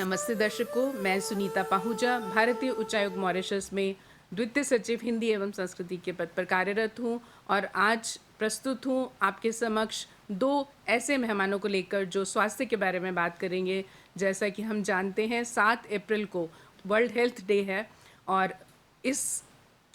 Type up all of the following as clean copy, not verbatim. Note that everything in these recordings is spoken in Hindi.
नमस्ते दर्शकों, मैं सुनीता पाहुजा भारतीय उच्चायोग मॉरिशस में द्वितीय सचिव हिंदी एवं संस्कृति के पद पर कार्यरत हूं और आज प्रस्तुत हूं आपके समक्ष दो ऐसे मेहमानों को लेकर जो स्वास्थ्य के बारे में बात करेंगे। जैसा कि हम जानते हैं 7 अप्रैल को वर्ल्ड हेल्थ डे है और इस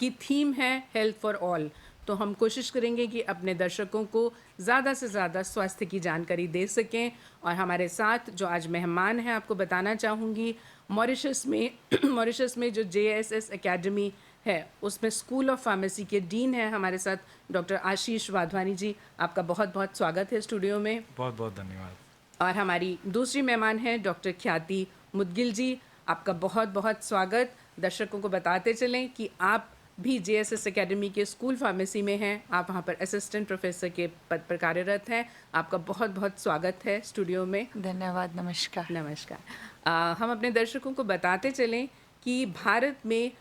की थीम है हेल्थ फॉर ऑल। तो हम कोशिश करेंगे कि अपने दर्शकों को ज़्यादा से ज़्यादा स्वास्थ्य की जानकारी दे सकें। और हमारे साथ जो आज मेहमान हैं आपको बताना चाहूँगी, मॉरिशस में जो JSS एकेडमी है उसमें स्कूल ऑफ फार्मेसी के डीन हैं हमारे साथ डॉक्टर आशीष वाधवानी जी। आपका बहुत बहुत स्वागत है स्टूडियो में। बहुत बहुत धन्यवाद। और हमारी दूसरी मेहमान हैं डॉक्टर ख्याति मुदगिल जी। आपका बहुत बहुत स्वागत। दर्शकों को बताते चलें कि आप भी JSS एकेडमी के स्कूल फार्मेसी में हैं। आप वहाँ पर असिस्टेंट प्रोफेसर के पद पर कार्यरत हैं। आपका बहुत बहुत स्वागत है स्टूडियो में। धन्यवाद। नमस्कार। नमस्कार। हम अपने दर्शकों को बताते चलें कि भारत में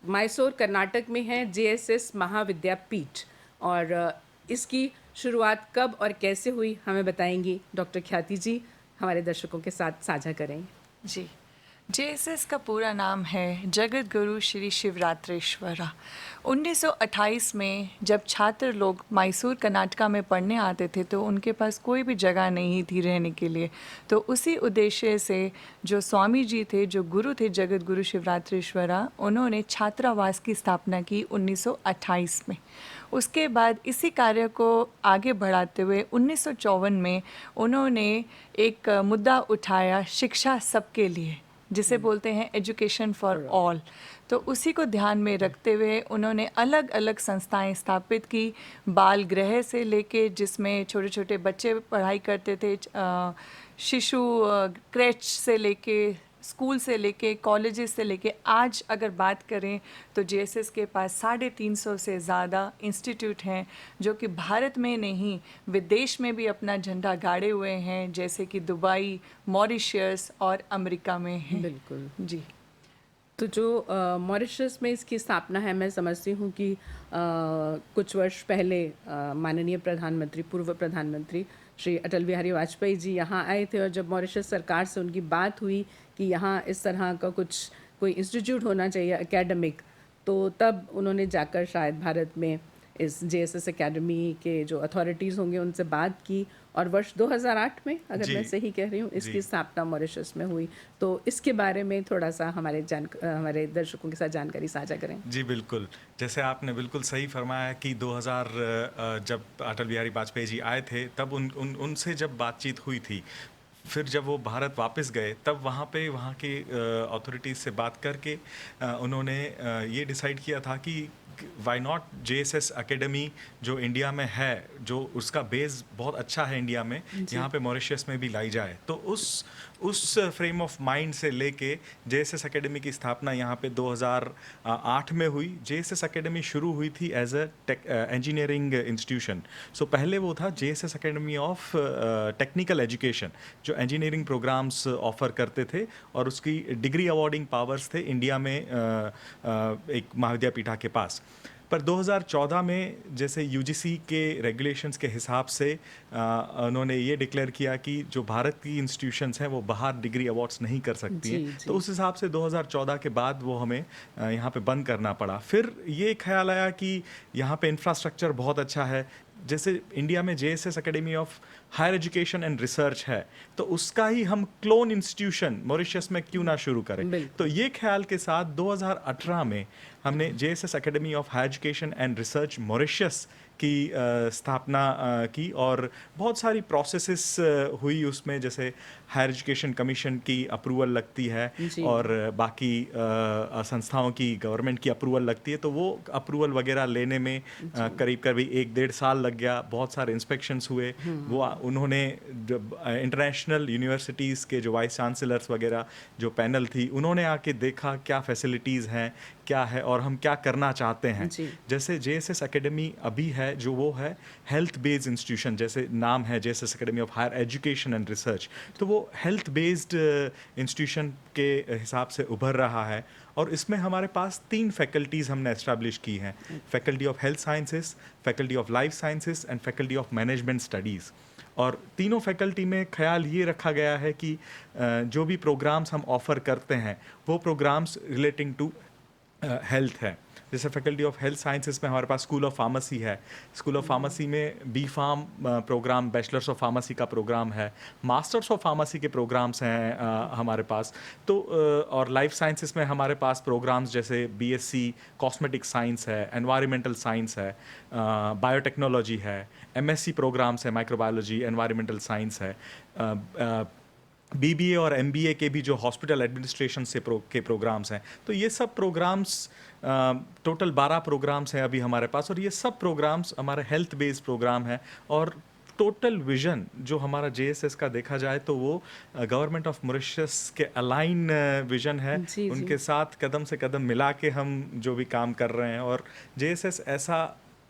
मैसूर कर्नाटक में है JSS महाविद्यापीठ और इसकी शुरुआत कब और कैसे हुई हमें बताएंगी डॉक्टर ख्याति जी। हमारे दर्शकों के साथ साझा करें जी। JSS का पूरा नाम है जगत गुरु श्री शिवरात्रेश्वरा। 1928 में जब छात्र लोग मैसूर कर्नाटका में पढ़ने आते थे तो उनके पास कोई भी जगह नहीं थी रहने के लिए। तो उसी उद्देश्य से जो स्वामी जी थे, जो गुरु थे जगत गुरु शिवरात्रेश्वरा, उन्होंने छात्रावास की स्थापना की 1928 में। उसके बाद इसी कार्य को आगे बढ़ाते हुए 1954 में उन्होंने एक मुद्दा उठाया, शिक्षा सबके लिए, जिसे बोलते हैं एजुकेशन फॉर ऑल। तो उसी को ध्यान में रखते हुए उन्होंने अलग अलग संस्थाएं स्थापित की, बाल गृह से लेके जिसमें छोटे छोटे बच्चे पढ़ाई करते थे, शिशु क्रेच से लेके, स्कूल से लेके, कॉलेजेस से लेके, आज अगर बात करें तो JSS के पास 350 से ज़्यादा इंस्टीट्यूट हैं जो कि भारत में नहीं विदेश में भी अपना झंडा गाड़े हुए हैं, जैसे कि दुबई, मॉरिशस और अमेरिका में हैं। बिल्कुल जी। तो जो मॉरिशस में इसकी स्थापना है, मैं समझती हूँ कि कुछ वर्ष पहले माननीय प्रधानमंत्री, पूर्व प्रधानमंत्री श्री अटल बिहारी वाजपेयी जी यहाँ आए थे और जब मॉरिशस सरकार से उनकी बात हुई कि यहाँ इस तरह का कोई इंस्टीट्यूट होना चाहिए एकेडमिक, तो तब उन्होंने जाकर शायद भारत में इस JSS एकेडमी के जो अथॉरिटीज़ होंगे उनसे बात की और वर्ष 2008 में, अगर मैं सही कह रही हूँ, इसकी स्थापना मॉरिशस में हुई। तो इसके बारे में थोड़ा सा हमारे दर्शकों के साथ जानकारी साझा करें। जी बिल्कुल, जैसे आपने बिल्कुल सही फरमाया कि 2000 जब अटल बिहारी वाजपेयी जी आए थे तब उनसे जब बातचीत हुई थी, फिर जब वो भारत वापस गए तब वहाँ के अथॉरिटीज़ से बात करके उन्होंने ये डिसाइड किया था कि वाई नॉट JSS एकेडमी जो इंडिया में है, जो उसका बेस बहुत अच्छा है इंडिया में, यहाँ पे मॉरिशस में भी लाई जाए। तो उस फ्रेम ऑफ माइंड से लेके JSS एकेडमी की स्थापना यहाँ पे 2008 में हुई। JSS एकेडमी शुरू हुई थी एज अ इंजीनियरिंग इंस्टीट्यूशन। सो पहले वो था JSS academy of technical education, जो इंजीनियरिंग प्रोग्राम्स ऑफर करते थे और उसकी डिग्री अवार्डिंग पावर्स थे इंडिया में एक महाविद्यापीठा के पास। पर 2014 में जैसे UGC के रेगुलेशंस के हिसाब से उन्होंने ये डिक्लेयर किया कि जो भारत की इंस्टीट्यूशंस हैं वो बाहर डिग्री अवार्ड्स नहीं कर सकती हैं। तो उस हिसाब से 2014 के बाद वो हमें यहाँ पे बंद करना पड़ा। फिर ये ख्याल आया कि यहाँ पे इंफ्रास्ट्रक्चर बहुत अच्छा है, जैसे इंडिया में JSS academy of higher education and research है, तो उसका ही हम क्लोन इंस्टीट्यूशन मॉरिशस में क्यों ना शुरू करें। तो ये ख्याल के साथ 2018 में हमने JSS academy of higher education and research Mauritius की स्थापना की और बहुत सारी प्रोसेसेस हुई उसमें, जैसे हायर एजुकेशन कमीशन की अप्रूवल लगती है और बाकी संस्थाओं की, गवर्नमेंट की अप्रूवल लगती है। तो वो अप्रूवल वगैरह लेने में करीब 1-1.5 साल लग गया। बहुत सारे इंस्पेक्शंस हुए। वो उन्होंने इंटरनेशनल यूनिवर्सिटीज़ के जो वाइस चांसलर्स वगैरह जो पैनल थी, उन्होंने आके देखा क्या फैसिलिटीज़ हैं, क्या है और हम क्या करना चाहते हैं। जैसे JSS एकेडमी अभी है जो वो है हेल्थ बेस्ड इंस्टीट्यूशन, जैसे नाम है JSS academy of higher education and research, तो वो हेल्थ बेस्ड इंस्टीट्यूशन के हिसाब से उभर रहा है। और इसमें हमारे पास 3 फैकल्टीज़ हमने एस्टैब्लिश की हैं, faculty of health sciences, faculty of life sciences and faculty of management studies. और तीनों फैकल्टी में ख्याल ये रखा गया है कि जो भी प्रोग्राम्स हम ऑफ़र करते हैं वो प्रोग्राम्स रिलेटिंग टू हेल्थ है। जैसे फैकल्टी ऑफ हेल्थ साइंसेस में हमारे पास स्कूल ऑफ फार्मेसी है। स्कूल ऑफ फार्मेसी में B pharm program, bachelors of pharmacy का प्रोग्राम है, मास्टर्स ऑफ फार्मेसी के प्रोग्राम्स हैं हमारे पास। तो और लाइफ साइंसेस में हमारे पास प्रोग्राम्स जैसे बीएससी कॉस्मेटिक साइंस है, एनवायरमेंटल साइंस है, बायोटेक्नोलॉजी है, एमएससी प्रोग्राम्स है, माइक्रोबायोलॉजी, एनवायरमेंटल साइंस है, बीबीए और एमबीए के भी जो हॉस्पिटल एडमिनिस्ट्रेशन से के प्रोग्राम्स हैं। तो ये सब प्रोग्राम्स टोटल 12 प्रोग्राम्स हैं अभी हमारे पास, और ये सब प्रोग्राम्स हमारे हेल्थ बेस्ड प्रोग्राम है। और टोटल विजन जो हमारा जेएसएस का देखा जाए तो वो गवर्नमेंट ऑफ मॉरिशस के अलाइन विजन है। जी, जी। उनके साथ कदम से कदम मिला के हम जो भी काम कर रहे हैं। और जेएसएस ऐसा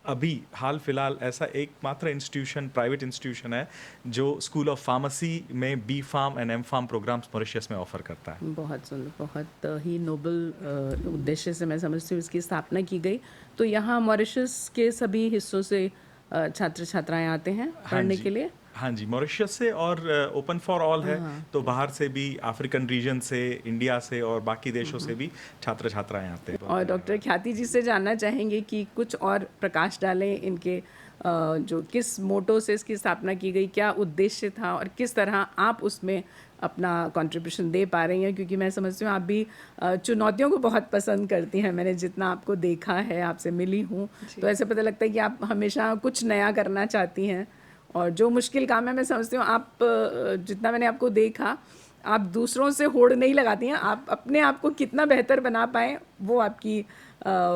अभी हाल फिलहाल ऐसा एकमात्र इंस्टीट्यूशन, प्राइवेट इंस्टीट्यूशन है जो स्कूल ऑफ फार्मेसी में B pharm and M pharm programs Mauritius में ऑफर करता है। बहुत सुंदर, बहुत ही नोबल उद्देश्य से मैं समझती हूँ इसकी स्थापना की गई। तो यहाँ मॉरिशस के सभी हिस्सों से छात्र छात्राएं आते हैं पढ़ने के लिए। हाँ जी, मॉरिशस से, और ओपन फॉर ऑल है। तो बाहर से भी, अफ्रीकन रीजन से, इंडिया से और बाकी देशों से भी छात्र छात्राएं आते हैं। और डॉक्टर ख्याति जी से जानना चाहेंगे कि कुछ और प्रकाश डालें इनके जो किस मोटो से इसकी स्थापना की गई, क्या उद्देश्य था और किस तरह आप उसमें अपना कंट्रीब्यूशन दे पा रही हैं, क्योंकि मैं समझती हूँ आप भी चुनौतियों को बहुत पसंद करती हैं। मैंने जितना आपको देखा है, आपसे मिली हूँ, तो ऐसे पता लगता है कि आप हमेशा कुछ नया करना चाहती हैं। और जो मुश्किल काम है, मैं समझती हूँ आप जितना मैंने आपको देखा, आप दूसरों से होड़ नहीं लगाती हैं, आप अपने आप को कितना बेहतर बना पाएँ वो आपकी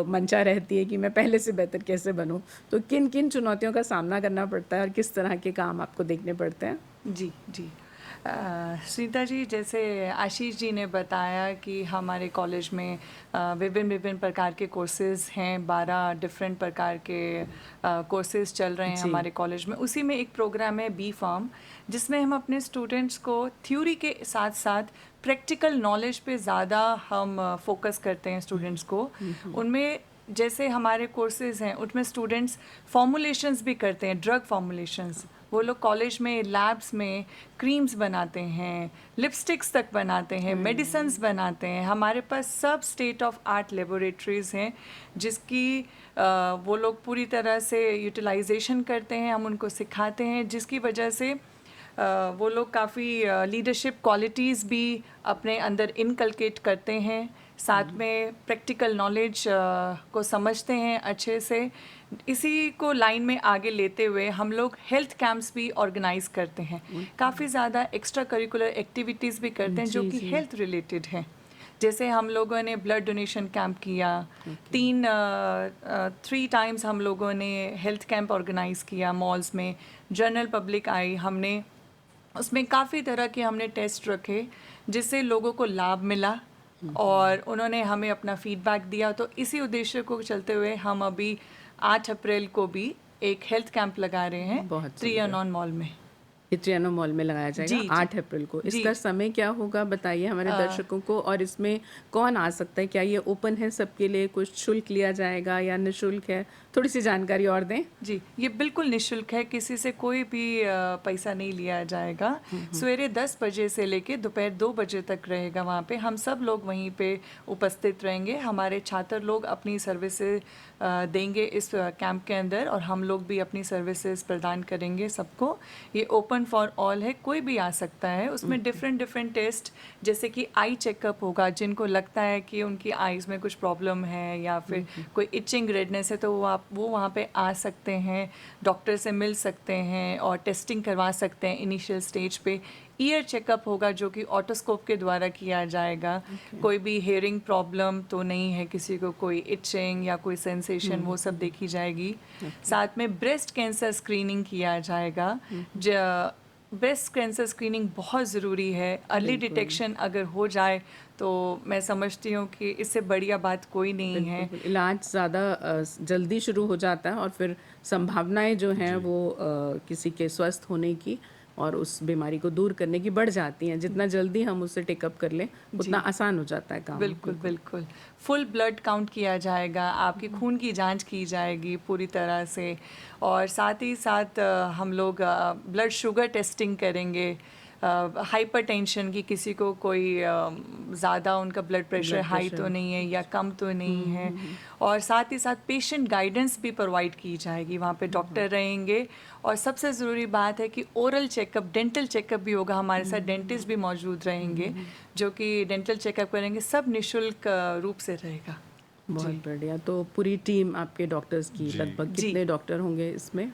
मंशा रहती है कि मैं पहले से बेहतर कैसे बनूं। तो किन किन चुनौतियों का सामना करना पड़ता है और किस तरह के काम आपको देखने पड़ते हैं? जी जी, सुनीता जी, जैसे आशीष जी ने बताया कि हमारे कॉलेज में विभिन्न विभिन्न प्रकार के कोर्सेज़ हैं, 12 डिफरेंट प्रकार के कोर्सेज़ चल रहे हैं हमारे कॉलेज में। उसी में एक प्रोग्राम है बी फार्म, जिसमें हम अपने स्टूडेंट्स को थ्योरी के साथ साथ प्रैक्टिकल नॉलेज पे ज़्यादा हम फोकस करते हैं स्टूडेंट्स को। उनमें जैसे हमारे कोर्सेज़ हैं, उनमें स्टूडेंट्स फॉर्मुलेशंस भी करते हैं, ड्रग फॉर्मुलेशंस। वो लोग कॉलेज में लैब्स में क्रीम्स बनाते हैं, लिपस्टिक्स तक बनाते हैं, मेडिसिन्स बनाते हैं। हमारे पास सब स्टेट ऑफ आर्ट लेबोरेटरीज़ हैं जिसकी वो लोग पूरी तरह से यूटिलाइजेशन करते हैं। हम उनको सिखाते हैं, जिसकी वजह से वो लोग काफ़ी लीडरशिप क्वालिटीज़ भी अपने अंदर इनकलकेट करते हैं। साथ में प्रैक्टिकल नॉलेज को समझते हैं अच्छे से। इसी को लाइन में आगे लेते हुए हम लोग हेल्थ कैंप्स भी ऑर्गेनाइज करते हैं। काफ़ी ज़्यादा एक्स्ट्रा करिकुलर एक्टिविटीज़ भी करते हैं जो कि हेल्थ रिलेटेड हैं। जैसे हम लोगों ने ब्लड डोनेशन कैंप किया, 3 टाइम्स हम लोगों ने हेल्थ कैंप ऑर्गेनाइज किया मॉल्स में। जनरल पब्लिक आई, हमने उसमें काफ़ी तरह के हमने टेस्ट रखे जिससे लोगों को लाभ मिला और उन्होंने हमें अपना फीडबैक दिया। तो इसी उद्देश्य को चलते हुए हम अभी 8 अप्रैल को भी एक हेल्थ कैंप लगा रहे हैं त्रियानॉन मॉल में। ये त्रियानों मॉल में लगाया जाएगा 8 अप्रैल को। इसका समय क्या होगा बताइए हमारे दर्शकों को, और इसमें कौन आ सकता है? क्या ये ओपन है सबके लिए, कुछ शुल्क लिया जाएगा या निःशुल्क है? थोड़ी सी जानकारी और दें। जी, ये बिल्कुल निःशुल्क है, किसी से कोई भी पैसा नहीं लिया जाएगा। सवेरे 10 बजे से लेके दोपहर 2 बजे तक रहेगा वहाँ पे। हम सब लोग वहीं पे उपस्थित रहेंगे। हमारे छात्र लोग अपनी सर्विसेज देंगे इस कैंप के अंदर और हम लोग भी अपनी सर्विसेज प्रदान करेंगे सबको। ये ओपन फॉर ऑल है, कोई भी आ सकता है। उसमें डिफरेंट टेस्ट, जैसे कि आई चेकअप होगा। जिनको लगता है कि उनकी आईज़ में कुछ प्रॉब्लम है या फिर कोई इचिंग रेडनेस है तो वो वहाँ पे आ सकते हैं, डॉक्टर से मिल सकते हैं और टेस्टिंग करवा सकते हैं इनिशियल स्टेज पे। ईयर चेकअप होगा जो कि ऑटोस्कोप के द्वारा किया जाएगा। कोई भी हेयरिंग प्रॉब्लम तो नहीं है किसी को, कोई इचिंग या कोई सेंसेशन, वो सब देखी जाएगी। साथ में ब्रेस्ट कैंसर स्क्रीनिंग किया जाएगा। ब्रेस्ट कैंसर स्क्रीनिंग बहुत ज़रूरी है। अर्ली डिटेक्शन अगर हो जाए तो मैं समझती हूँ कि इससे बढ़िया बात कोई नहीं है। इलाज ज़्यादा जल्दी शुरू हो जाता है और फिर संभावनाएं जो हैं वो किसी के स्वस्थ होने की और उस बीमारी को दूर करने की बढ़ जाती हैं। जितना जल्दी हम उसे टेकअप कर लें उतना आसान हो जाता है काम। बिल्कुल बिल्कुल। फुल ब्लड काउंट किया जाएगा, आपकी खून की जांच की जाएगी पूरी तरह से, और साथ ही साथ हम लोग ब्लड शुगर टेस्टिंग करेंगे, हाइपरटेंशन की, किसी को कोई ज़्यादा उनका ब्लड प्रेशर हाई तो नहीं है या कम तो नहीं है, और साथ ही साथ पेशेंट गाइडेंस भी प्रोवाइड की जाएगी, वहाँ पे डॉक्टर रहेंगे। और सबसे ज़रूरी बात है कि ओरल चेकअप, डेंटल चेकअप भी होगा, हमारे साथ डेंटिस्ट भी मौजूद रहेंगे जो कि डेंटल चेकअप करेंगे, सब निःशुल्क रूप से रहेगा। बहुत बढ़िया। तो पूरी टीम आपके डॉक्टर्स की, जी। लगभग जी। कितने डॉक्टर होंगे इसमें?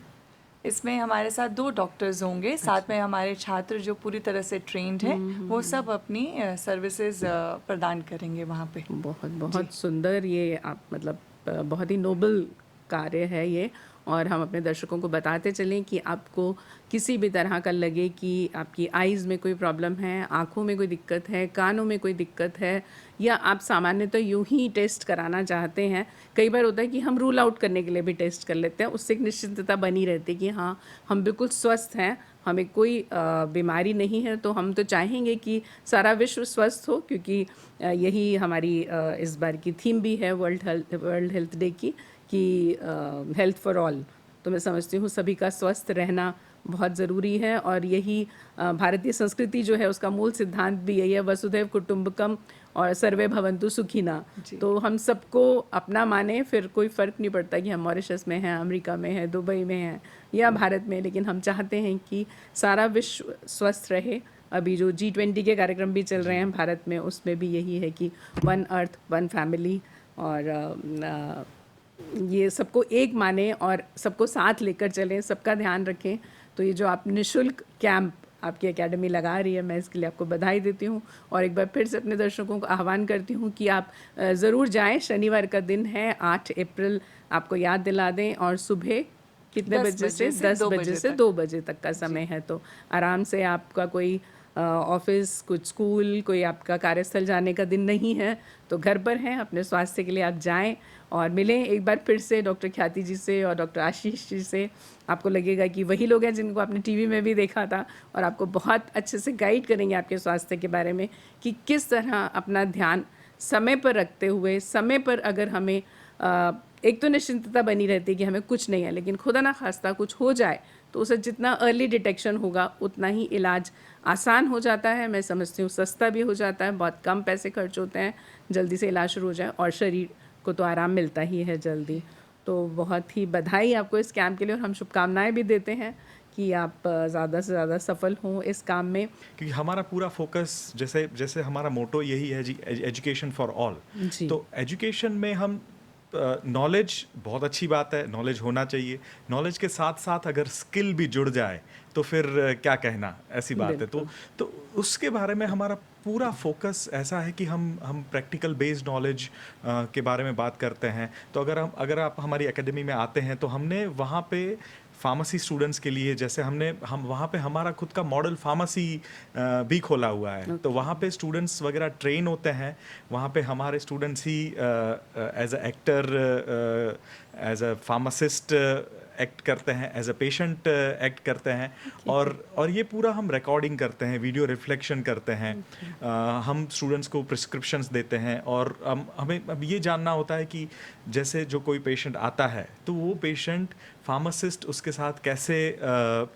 इसमें हमारे साथ 2 डॉक्टर्स होंगे, साथ में हमारे छात्र जो पूरी तरह से ट्रेंड है, वो सब अपनी सर्विसेज प्रदान करेंगे वहाँ पे। बहुत बहुत सुंदर, ये आप मतलब बहुत ही नोबल कार्य है ये। और हम अपने दर्शकों को बताते चलें कि आपको किसी भी तरह का लगे कि आपकी आइज़ में कोई प्रॉब्लम है, आँखों में कोई दिक्कत है, कानों में कोई दिक्कत है, या आप सामान्यतः यूं ही टेस्ट कराना चाहते हैं। कई बार होता है कि हम रूल आउट करने के लिए भी टेस्ट कर लेते हैं, उससे एक निश्चितता बनी रहती है कि हाँ हम बिल्कुल स्वस्थ हैं, हमें कोई बीमारी नहीं है। तो हम तो चाहेंगे कि सारा विश्व स्वस्थ हो, क्योंकि यही हमारी इस बार की थीम भी है वर्ल्ड हेल्थ डे की, कि हेल्थ फॉर ऑल। तो मैं समझती हूँ सभी का स्वस्थ रहना बहुत ज़रूरी है, और यही भारतीय संस्कृति जो है उसका मूल सिद्धांत भी यही है, वसुधैव कुटुंबकम और सर्वे भवन्तु सुखिना। तो हम सबको अपना माने, फिर कोई फ़र्क नहीं पड़ता कि हम मॉरिशस में हैं, अमेरिका में हैं, दुबई में हैं या भारत में, लेकिन हम चाहते हैं कि सारा विश्व स्वस्थ रहे। अभी जो G20 के कार्यक्रम भी चल रहे हैं भारत में, उसमें भी यही है कि वन अर्थ वन फैमिली, और ये सबको एक माने और सबको साथ लेकर चलें, सबका ध्यान रखें। तो ये जो आप निःशुल्क कैंप आपकी एकेडमी लगा रही है, मैं इसके लिए आपको बधाई देती हूँ, और एक बार फिर से अपने दर्शकों को आह्वान करती हूँ कि आप ज़रूर जाएं। शनिवार का दिन है, 8 अप्रैल, आपको याद दिला दें। और सुबह कितने 10 बजे से? 10 बजे से 2 बजे तक का समय है। तो आराम से, आपका कोई ऑफिस, कुछ स्कूल, कोई आपका कार्यस्थल जाने का दिन नहीं है तो घर पर हैं, अपने स्वास्थ्य के लिए आप जाएं और मिलें एक बार फिर से डॉक्टर ख्याति जी से और डॉक्टर आशीष जी से। आपको लगेगा कि वही लोग हैं जिनको आपने टीवी में भी देखा था, और आपको बहुत अच्छे से गाइड करेंगे आपके स्वास्थ्य के बारे में कि किस तरह अपना ध्यान समय पर रखते हुए, समय पर अगर हमें एक तो निश्चिंतता बनी रहती है कि हमें कुछ नहीं है, लेकिन खुदा ना खास्ता कुछ हो जाए तो उसे जितना अर्ली डिटेक्शन होगा उतना ही इलाज आसान हो जाता है। मैं समझती हूँ सस्ता भी हो जाता है, बहुत कम पैसे खर्च होते हैं, जल्दी से इलाज शुरू हो जाए और शरीर को तो आराम मिलता ही है जल्दी। तो बहुत ही बधाई आपको इस कैंप के लिए, और हम शुभकामनाएं भी देते हैं कि आप ज़्यादा से ज़्यादा सफल हों इस काम में। क्योंकि हमारा पूरा फोकस, जैसे जैसे हमारा मोटो यही है जी, एजुकेशन फॉर ऑल। तो एजुकेशन में हम नॉलेज बहुत अच्छी बात है, नॉलेज होना चाहिए, नॉलेज के साथ साथ अगर स्किल भी जुड़ जाए तो फिर क्या कहना, ऐसी बात है। तो उसके बारे में हमारा पूरा फोकस ऐसा है कि हम प्रैक्टिकल बेस्ड नॉलेज के बारे में बात करते हैं। तो अगर आप हमारी एकेडमी में आते हैं तो हमने वहाँ पे फार्मेसी स्टूडेंट्स के लिए, जैसे हम वहाँ पे हमारा खुद का मॉडल फार्मेसी भी खोला हुआ है। तो वहाँ पे स्टूडेंट्स वगैरह ट्रेन होते हैं, वहाँ पे हमारे स्टूडेंट्स ही as a actor, as a pharmacist act करते हैं, एज अ पेशेंट एक्ट करते हैं, और ये पूरा हम रिकॉर्डिंग करते हैं, वीडियो रिफ्लेक्शन करते हैं। हम स्टूडेंट्स को प्रिस्क्रिप्शंस देते हैं, और हमें अब ये जानना होता है कि जैसे जो कोई पेशेंट आता है तो वो पेशेंट फार्मासिस्ट उसके साथ कैसे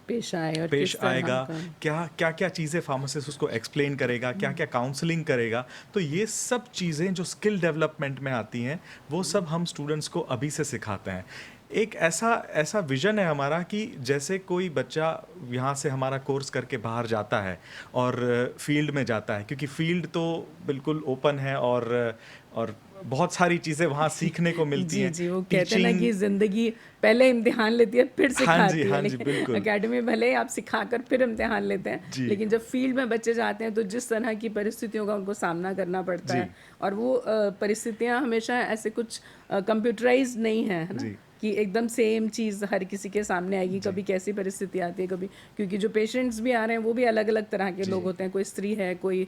पेश आएगा, क्या क्या चीज़ें फार्मासिस्ट उसको एक्सप्लेन करेगा, क्या क्या काउंसलिंग करेगा। तो ये सब चीज़ें जो स्किल डेवलपमेंट में आती हैं वो सब हम स्टूडेंट्स को अभी से सिखाते हैं। एक ऐसा विज़न है हमारा कि जैसे कोई बच्चा यहाँ से हमारा कोर्स करके बाहर जाता है और फील्ड में जाता है, क्योंकि फील्ड तो बिल्कुल ओपन है और बहुत सारी चीज़ें वहाँ सीखने को मिलती हैं। जी, वो कहते हैं ना कि ज़िंदगी पहले इम्तिहान लेती है फिर सिखाती है। हाँ जी, बिल्कुल। अकेडमी भले ही आप सिखाकर फिर इम्तिहान लेते हैं, लेकिन जब फील्ड में बच्चे जाते हैं तो जिस तरह की परिस्थितियों का उनको सामना करना पड़ता है, और वो परिस्थितियाँ हमेशा ऐसे कुछ कंप्यूटराइज नहीं है ना, कि एकदम सेम चीज़ हर किसी के सामने आएगी। कभी कैसी परिस्थिति आती है, कभी, क्योंकि जो पेशेंट्स भी आ रहे हैं वो भी अलग अलग तरह के लोग होते हैं, कोई स्त्री है, कोई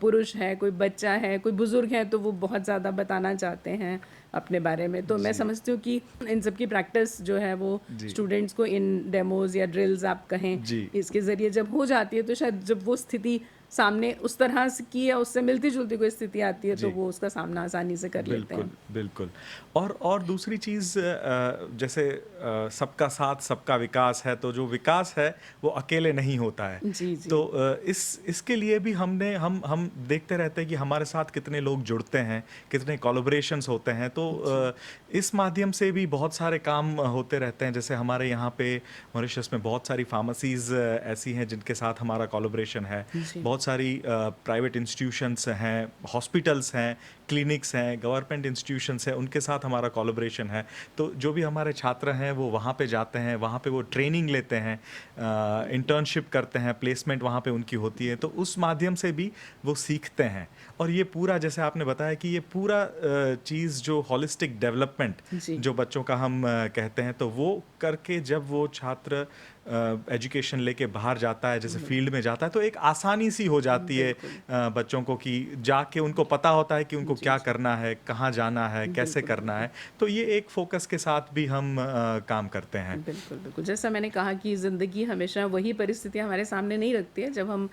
पुरुष है, कोई बच्चा है, कोई बुजुर्ग है, तो वो बहुत ज़्यादा बताना चाहते हैं, अपने बारे में। तो मैं समझती हूँ कि इन सब की प्रैक्टिस जो है वो जी। स्टूडेंट्स को इन डेमोज या ड्रिल्स आप कहें, जी। इसके ज़रिए जब हो जाती है तो शायद जब वो स्थिति सामने उस तरह से की या उससे मिलती जुलती कोई स्थिति आती है तो जी। वो उसका सामना आसानी से कर लेते बिल्कुल, हैं। बिल्कुल। और दूसरी चीज़ जैसे सबका साथ सबका विकास है, तो जो विकास है वो अकेले नहीं होता है। जी, जी। तो इसके लिए भी हम देखते रहते हैं कि हमारे साथ कितने लोग जुड़ते हैं, कितने कोलैबोरेशंस होते हैं। तो इस माध्यम से भी बहुत सारे काम होते रहते हैं। जैसे हमारे यहाँ पे मॉरिशस में बहुत सारी फार्मेसीज़ ऐसी हैं जिनके साथ हमारा कोलैबोरेशन है। जी। बहुत सारी प्राइवेट इंस्टीट्यूशंस हैं, हॉस्पिटल्स हैं, क्लिनिक्स हैं, गवर्नमेंट इंस्टीट्यूशंस हैं, उनके साथ हमारा कोलैबोरेशन है। तो जो भी हमारे छात्र हैं वो वहाँ पे जाते हैं, वहाँ पे वो ट्रेनिंग लेते हैं, इंटर्नशिप करते हैं, प्लेसमेंट वहाँ पे उनकी होती है। तो उस माध्यम से भी वो सीखते हैं। और ये पूरा, जैसे आपने बताया कि ये पूरा चीज़ जो होलिस्टिक डेवलपमेंट जी। जो बच्चों का हम कहते हैं, तो वो करके जब वो छात्र एजुकेशन लेके बाहर जाता है, जैसे फील्ड में जाता है, तो एक आसानी सी हो जाती है बच्चों को कि जाके उनको पता होता है कि उनको क्या करना है, कहाँ जाना है, कैसे करना है। तो ये एक फोकस के साथ भी हम काम करते हैं। बिल्कुल, बिल्कुल। जैसा मैंने कहा कि ज़िंदगी हमेशा वही परिस्थितियाँ हमारे सामने नहीं रखती है। जब हम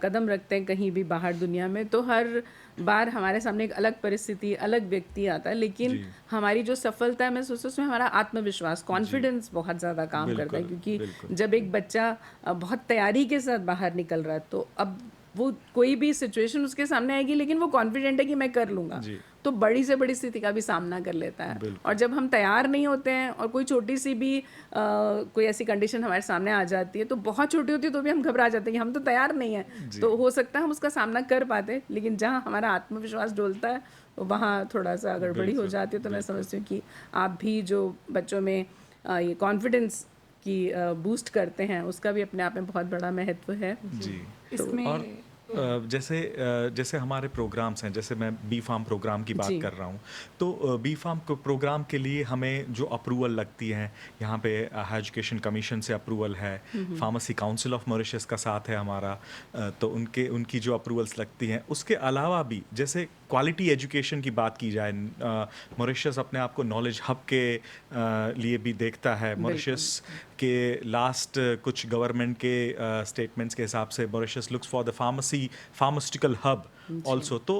कदम रखते हैं कहीं भी बाहर दुनिया में, तो हर बार हमारे सामने एक अलग परिस्थिति, अलग व्यक्ति आता है। लेकिन जी। हमारी जो सफलता है, मैं सोचती हूँ उसमें हमारा आत्मविश्वास, कॉन्फिडेंस बहुत ज़्यादा काम करता है। बिल्कुल, क्योंकि बिल्कुल। जब एक बच्चा बहुत तैयारी के साथ बाहर निकल रहा है, तो अब वो कोई भी सिचुएशन उसके सामने आएगी, लेकिन वो कॉन्फिडेंट है कि मैं कर लूँगा। जी। तो बड़ी से बड़ी स्थिति का भी सामना कर लेता है। बिल्कुल। और जब हम तैयार नहीं होते हैं और कोई छोटी सी भी कोई ऐसी कंडीशन हमारे सामने आ जाती है, तो बहुत छोटी होती है तो भी हम घबरा जाते हैं कि हम तो तैयार नहीं हैं। जी। तो हो सकता है हम उसका सामना कर पाते, लेकिन जहाँ हमारा आत्मविश्वास डोलता है वहाँ थोड़ा सा गड़बड़ी हो बिल्कुल, जाती है। तो मैं बिल्कुल। समझती हूँ कि आप भी जो बच्चों में ये कॉन्फिडेंस की बूस्ट करते हैं, उसका भी अपने आप में बहुत बड़ा महत्व है। जी। इसमें और जैसे हमारे प्रोग्राम्स हैं, जैसे मैं बी फार्म प्रोग्राम की बात जी। कर रहा हूँ, तो बी फार्म प्रोग्राम के लिए हमें जो अप्रूवल लगती है, यहाँ पे हाई एजुकेशन कमीशन से अप्रूवल है, फार्मेसी काउंसिल ऑफ मॉरिशस का साथ है हमारा, तो उनकी जो अप्रूवल्स लगती हैं। उसके अलावा भी जैसे क्वालिटी एजुकेशन की बात की जाए, मॉरिशस अपने आप को नॉलेज हब के लिए भी देखता है। मॉरिशस के लास्ट कुछ गवर्नमेंट के स्टेटमेंट्स के हिसाब से Mauritius looks for the pharmaceutical hub also. तो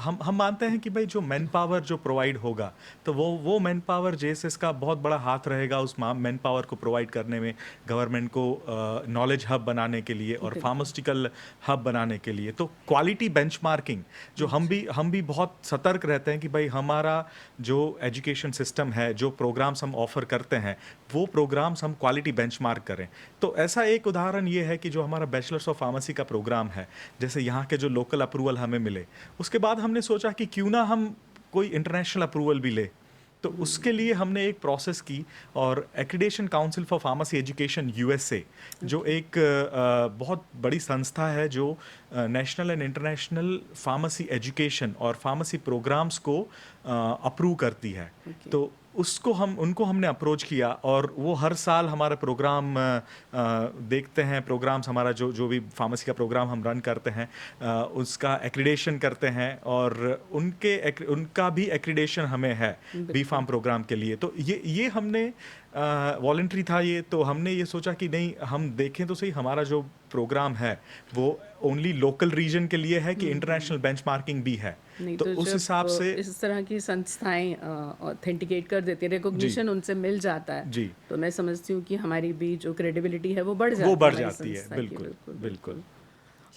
हम मानते हैं कि भाई जो मैन पावर जो प्रोवाइड होगा, तो वो मैन पावर जेएसएस का बहुत बड़ा हाथ रहेगा उस मैन पावर को प्रोवाइड करने में, गवर्नमेंट को नॉलेज हब बनाने के लिए और फार्मास्यूटिकल हब बनाने के लिए। तो क्वालिटी बेंचमार्किंग जो हम भी बहुत सतर्क रहते हैं कि भाई हमारा जो एजुकेशन सिस्टम है, जो प्रोग्राम्स हम ऑफर करते हैं, वो प्रोग्राम्स हम क्वालिटी बेंचमार्क करें। तो ऐसा एक उदाहरण ये है कि जो हमारा बैचलर्स ऑफ फार्मेसी का प्रोग्राम है, जैसे यहाँ के जो लोकल अप्रूवल हमें मिले, उसके बाद हमने सोचा कि क्यों ना हम कोई इंटरनेशनल अप्रूवल भी ले। तो उसके लिए हमने एक प्रोसेस की, और accreditation council for pharmacy education USA, जो एक बहुत बड़ी संस्था है जो national and international pharmacy education और फार्मेसी प्रोग्राम्स को अप्रूव करती है। तो उनको हमने अप्रोच किया, और वो हर साल हमारा प्रोग्राम देखते हैं। प्रोग्राम्स हमारा जो भी फार्मेसी का प्रोग्राम हम रन करते हैं, उसका एक्रीडेशन करते हैं, और उनका भी एक्रीडेशन हमें है बी फार्म प्रोग्राम के लिए। तो ये हमने वॉलंटरी था ये, तो हमने ये सोचा कि नहीं, हम देखें तो सही हमारा जो प्रोग्राम है वो ओनली लोकल रीजन के लिए है कि इंटरनेशनल बेंचमार्किंग भी है। नहीं तो उस जब हिसाब से इस तरह की संस्थाएं ऑथेंटिकेट कर देती है, रिकॉग्निशन उनसे मिल जाता है, जी। तो मैं समझती हूँ कि हमारी भी जो क्रेडिबिलिटी है वो बढ़ जाती है, हमारी जाती है। संस्था की। बिल्कुल, बिल्कुल।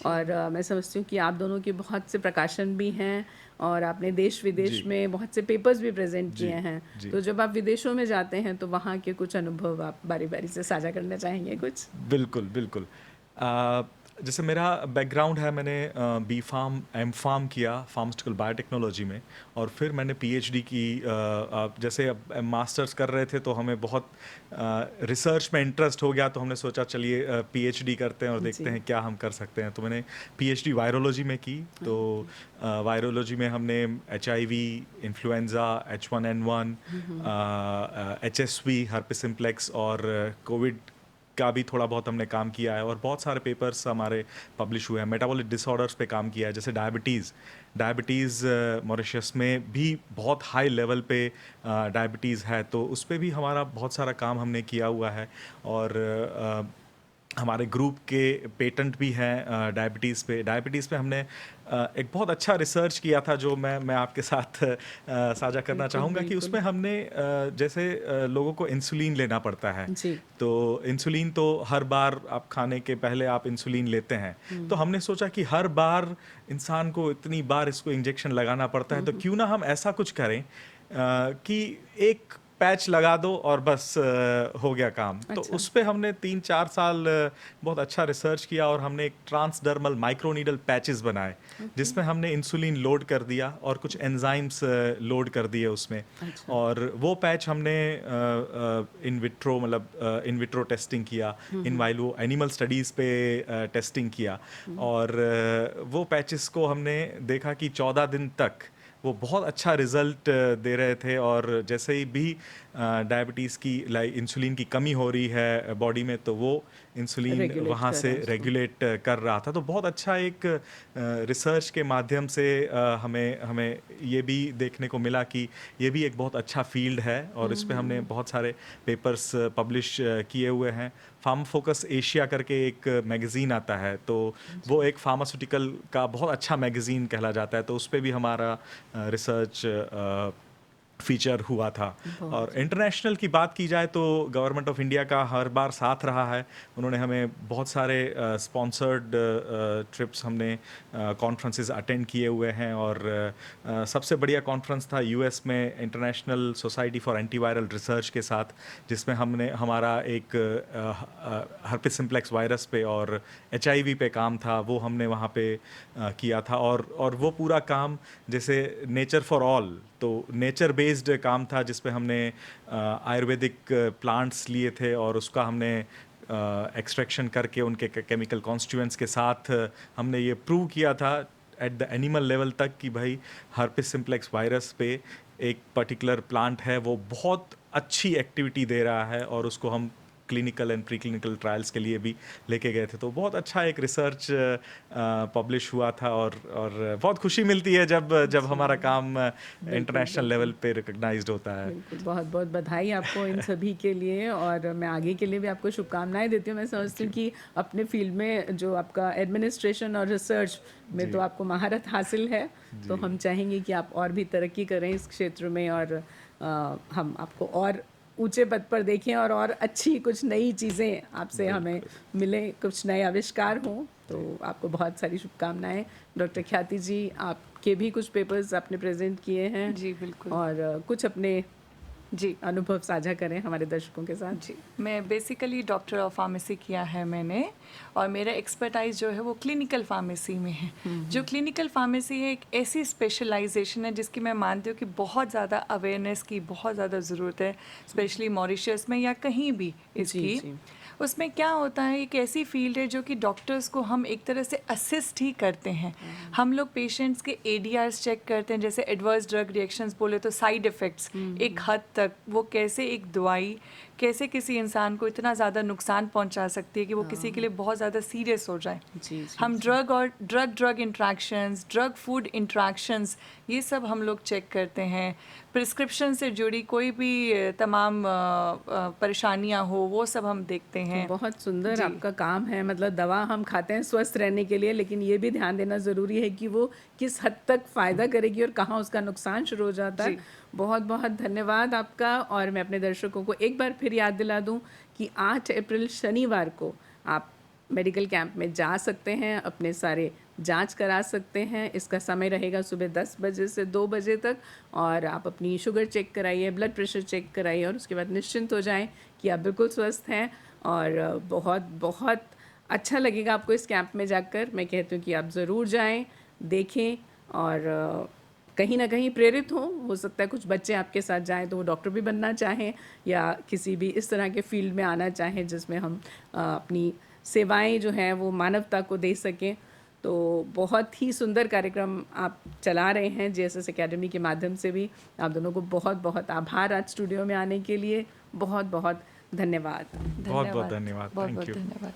और मैं समझती हूँ कि आप दोनों के बहुत से प्रकाशन भी हैं, और आपने देश विदेश जी। में बहुत से पेपर्स भी प्रेजेंट जी, किए हैं। जी। तो जब आप विदेशों में जाते हैं तो वहाँ के कुछ अनुभव आप बारी बारी से साझा करना चाहेंगे कुछ? बिल्कुल, बिल्कुल। जैसे मेरा बैकग्राउंड है, मैंने बी फार्म एम फार्म किया फार्मास्यूटिकल बायोटेक्नोलॉजी में, और फिर मैंने पीएचडी की। जैसे अब मास्टर्स कर रहे थे तो हमें बहुत रिसर्च में इंटरेस्ट हो गया, तो हमने सोचा चलिए पीएचडी करते हैं और देखते हैं क्या हम कर सकते हैं। तो मैंने पीएचडी वायरोलॉजी में की। तो वायरोलॉजी में हमने HIV, influenza, H1N1, HSV, herpes simplex और कोविड का भी थोड़ा बहुत हमने काम किया है और बहुत सारे पेपर्स हमारे पब्लिश हुए हैं। मेटाबॉलिक डिसऑर्डर्स पे काम किया है, जैसे डायबिटीज़ मॉरिशस में भी बहुत हाई लेवल पे डायबिटीज़ है, तो उस पे भी हमारा बहुत सारा काम हमने किया हुआ है। और हमारे ग्रुप के पेटेंट भी हैं डायबिटीज़ पे हमने एक बहुत अच्छा रिसर्च किया था, जो मैं आपके साथ साझा करना बिल्कुल, चाहूँगा कि बिल्कुल। उसमें हमने जैसे लोगों को इंसुलिन लेना पड़ता है, जी। तो इंसुलिन तो हर बार आप खाने के पहले आप इंसुलिन लेते हैं, तो हमने सोचा कि हर बार इंसान को इतनी बार इसको इंजेक्शन लगाना पड़ता है, तो क्यों ना हम ऐसा कुछ करें कि एक पैच लगा दो और बस हो गया काम। तो अच्छा। उस पे हमने 3-4 साल बहुत अच्छा रिसर्च किया और हमने एक ट्रांसडर्मल माइक्रोनीडल पैचेस बनाए, जिसमें हमने इंसुलिन लोड कर दिया और कुछ एंजाइम्स लोड कर दिए उसमें। अच्छा। और वो पैच हमने इन विट्रो टेस्टिंग किया, इन वाइलो एनिमल स्टडीज़ पे टेस्टिंग किया, और वो पैचेस को हमने देखा कि 14 दिन तक वो बहुत अच्छा रिजल्ट दे रहे थे। और जैसे ही भी डायबिटीज़ की इंसुलिन की कमी हो रही है बॉडी में, तो वो इंसुलिन रेगुलेट वहाँ कर से रहा है उसको। रेगुलेट कर रहा था। तो बहुत अच्छा एक रिसर्च के माध्यम से हमें ये भी देखने को मिला कि ये भी एक बहुत अच्छा फील्ड है, और इस पे हमने बहुत सारे पेपर्स पब्लिश किए हुए हैं। फार्म फोकस एशिया करके एक मैगज़ीन आता है, तो वो एक फार्मास्यूटिकल का बहुत अच्छा मैगज़ीन कहला जाता है, तो उस पे भी हमारा रिसर्च फीचर हुआ था। और इंटरनेशनल की बात की जाए तो गवर्नमेंट ऑफ इंडिया का हर बार साथ रहा है। उन्होंने हमें बहुत सारे स्पॉन्सर्ड ट्रिप्स, हमने कॉन्फ्रेंसेस अटेंड किए हुए हैं, और सबसे बढ़िया कॉन्फ्रेंस था यूएस में international society for antiviral research के साथ, जिसमें हमने हमारा एक हर्पिस सिम्प्लेक्स वायरस पे और एचआईवी पे काम था, वो हमने वहाँ पे किया था। और वो पूरा काम जैसे नेचर फॉर ऑल, तो नेचर बेस्ड काम था, जिसपे हमने आयुर्वेदिक प्लांट्स लिए थे और उसका हमने एक्सट्रैक्शन करके उनके केमिकल कॉन्स्टिट्यूएंट्स के साथ हमने ये प्रूव किया था एट द एनिमल लेवल तक कि भाई हर्पिस सिम्प्लेक्स वायरस पे एक पर्टिकुलर प्लांट है, वो बहुत अच्छी एक्टिविटी दे रहा है, और उसको हम clinical and pre clinical trials के लिए भी लेके गए थे। तो बहुत अच्छा एक रिसर्च पब्लिश हुआ था, और बहुत खुशी मिलती है जब हमारा काम इंटरनेशनल लेवल पे रिकग्नाइज्ड होता है। बिल्कुल, बहुत बहुत बधाई आपको इन सभी के लिए, और मैं आगे के लिए भी आपको शुभकामनाएं देती हूँ। मैं समझती हूँ कि अपने फील्ड में जो आपका एडमिनिस्ट्रेशन और रिसर्च में तो आपको महारत हासिल है, तो हम चाहेंगे कि आप और भी तरक्की करें इस क्षेत्र में, और हम आपको और ऊंचे पद पर देखें, और अच्छी कुछ नई चीज़ें आपसे हमें मिले, कुछ नए आविष्कार हों। तो आपको बहुत सारी शुभकामनाएं। डॉक्टर ख्याति जी, आपके भी कुछ पेपर्स आपने प्रेजेंट किए हैं। जी, बिल्कुल। और कुछ अपने जी अनुभव साझा करें हमारे दर्शकों के साथ। जी, मैं बेसिकली डॉक्टर ऑफ फार्मेसी किया है मैंने, और मेरा एक्सपर्टाइज जो है वो क्लिनिकल फार्मेसी में है। जो क्लिनिकल फार्मेसी है, एक ऐसी स्पेशलाइजेशन है जिसकी मैं मानती हूँ कि बहुत ज़्यादा अवेयरनेस की बहुत ज़्यादा ज़रूरत है, स्पेशली मॉरिशस में या कहीं भी इसकी। जी। उसमें क्या होता है, एक ऐसी फील्ड है जो कि डॉक्टर्स को हम एक तरह से असिस्ट ही करते हैं। हम लोग पेशेंट्स के एडीआरस चेक करते हैं, जैसे एडवर्स ड्रग रिएक्शंस बोले तो साइड इफ़ेक्ट्स, एक हद तक वो कैसे एक दवाई कैसे किसी इंसान को इतना ज़्यादा नुकसान पहुंचा सकती है कि वो किसी के लिए बहुत ज़्यादा सीरियस हो जाए। जी। हम ड्रग और drug interactions, drug food interactions, ये सब हम लोग चेक करते हैं। प्रिस्क्रिप्शन से जुड़ी कोई भी तमाम परेशानियां हो, वो सब हम देखते हैं। तो बहुत सुंदर जी। आपका काम है। मतलब दवा हम खाते हैं स्वस्थ रहने के लिए, लेकिन ये भी ध्यान देना ज़रूरी है कि वो किस हद तक फ़ायदा करेगी और कहाँ उसका नुकसान शुरू हो जाता है। जी। बहुत बहुत धन्यवाद आपका। और मैं अपने दर्शकों को एक बार फिर याद दिला दूं कि 8 अप्रैल शनिवार को आप मेडिकल कैंप में जा सकते हैं, अपने सारे जांच करा सकते हैं। इसका समय रहेगा सुबह 10 बजे से 2 बजे तक, और आप अपनी शुगर चेक कराइए, ब्लड प्रेशर चेक कराइए, और उसके बाद निश्चिंत हो जाएं कि आप बिल्कुल स्वस्थ हैं। और बहुत बहुत अच्छा लगेगा आपको इस कैंप में जाकर। मैं कहती हूँ कि आप ज़रूर जाएं, देखें, और कहीं ना कहीं प्रेरित हो सकता है कुछ बच्चे आपके साथ जाएं तो वो डॉक्टर भी बनना चाहें, या किसी भी इस तरह के फील्ड में आना चाहें जिसमें हम अपनी सेवाएं जो हैं वो मानवता को दे सकें। तो बहुत ही सुंदर कार्यक्रम आप चला रहे हैं जेएसएस एकेडमी के माध्यम से भी। आप दोनों को बहुत बहुत आभार आज स्टूडियो में आने के लिए। बहुत बहुत धन्यवाद। बहुत बहुत धन्यवाद। बहुत थैंक बहुत यू। धन्यवाद।